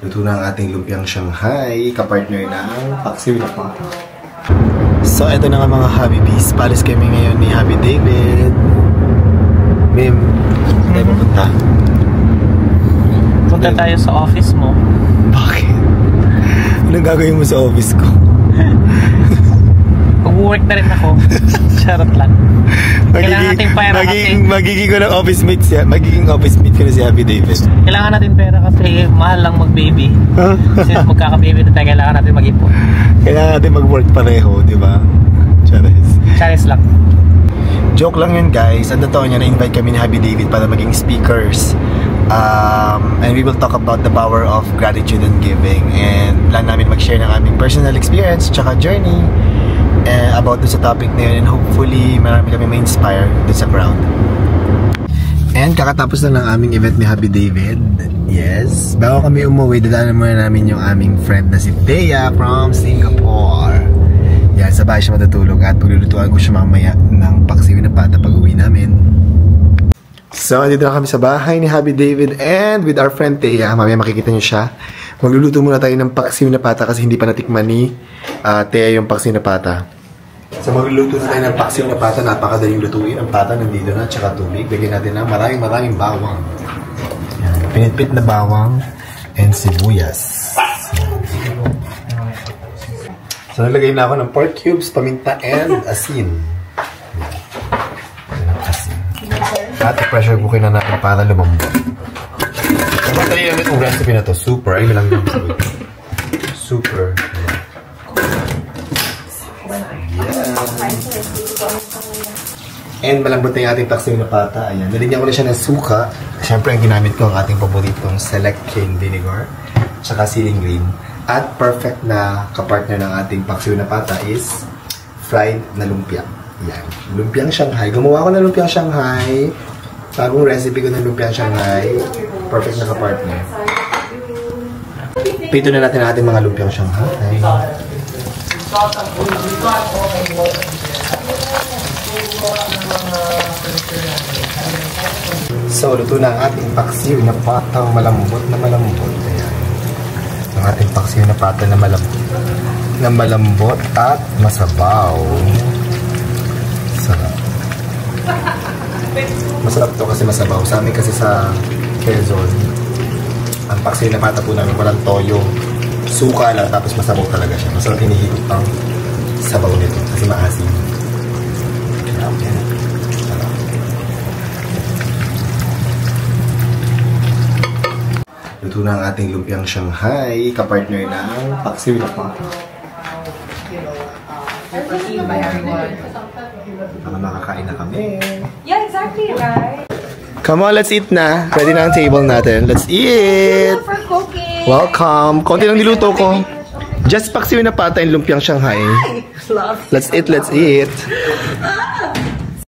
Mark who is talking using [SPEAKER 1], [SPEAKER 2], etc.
[SPEAKER 1] Luto na ang ating lumpiang Shanghai, kapartner ng paksiw na pata. So, eto na nga mga Habibis. Palis kami ngayon ni Happy David. Mim, tayo pupunta.
[SPEAKER 2] Punta tayo sa office mo.
[SPEAKER 1] Bakit? Anong gagawin mo sa office ko?
[SPEAKER 2] Mag-work na rin ako. Charot lang. Kailangan natin pera
[SPEAKER 1] magiging ko ng office mate siya. Magiging office mate ko na si Happy David.
[SPEAKER 2] Kailangan natin pera kasi mahal lang mag-baby. Since magkaka-baby na tayo, kailangan natin mag-ipon.
[SPEAKER 1] Kailangan natin mag-work pareho, di ba? Charis lang. Joke lang yun guys. At totoo niya, na-invite kami ni Happy David para maging speakers. And we will talk about the power of gratitude and giving. And plan namin mag-share ng aming personal experience tsaka journey about dun sa topic na yun. And hopefully, marami kami ma-inspire dun sa crowd. And kakatapos na ng aming event ni Happy David. Yes. Bago kami umuwi, dadaanan muna namin yung aming friend na si Thea from Singapore. Yan, sa bahay siya matutulog at paglulutuan ko siya mamaya ng paksiw na pata pag-uwi namin. So, andito na kami sa bahay ni Happy David and with our friend Thea. Mamaya makikita niyo siya. Magluluto muna tayo ng paksiw na pata kasi hindi pa natikman ni Thea yung paksiw na pata. So, magluluto na tayo ng paksiw na pata. Napakadaling lutuin. Ang pata nandito na, tsaka tubig. Lagyan natin ng maraming bawang. Yan, pinitpit na bawang and sibuyas. So, nalagay na ako ng pork cubes, paminta, and asin. At i-pressure cooking na natin para lumambot. Namatali namin itong recipe na to. Super. Ay, lang yung super. Yeah. And malambot na yung ating paksiw na pata. Ayan. Nalagyan ko na siya ng suka. Siyempre, ang ginamit ko ang ating paboritong select cane vinegar. Tsaka siling green. At perfect na kapartner ng ating paksiw na pata is fried na lumpia. Yan. Lumpiang Shanghai. Gumawa ko ng lumpiang Shanghai. Bagong recipe ko ng lumpiang Shanghai. Perfect na kapartner. Pito na natin ang ating mga lumpiang Shanghai. So, luto na ang ating paksiw na patang malambot na malambot. Ayan. Ang ating paksiw na pata na malambot at masabaw. Sarap. Masarap to kasi masabaw. Sa amin kasi sa Quezon, ang paksiw na pata po namin walang toyo. Suka lang tapos masabaw talaga siya. Masarap hinihigop ang sabaw nito kasi maasim. Luto na ang ating lumpiang Shanghai, kapartner ng paksiw na pata. Baka makakain na kami.
[SPEAKER 3] Yeah, exactly, right?
[SPEAKER 1] Come on, let's eat na. Ready na ang table natin. Let's eat!
[SPEAKER 3] For cooking.
[SPEAKER 1] Welcome! Konti lang niluto ko. Just paksiw na pata yung lumpiang Shanghai. Let's eat, let's eat.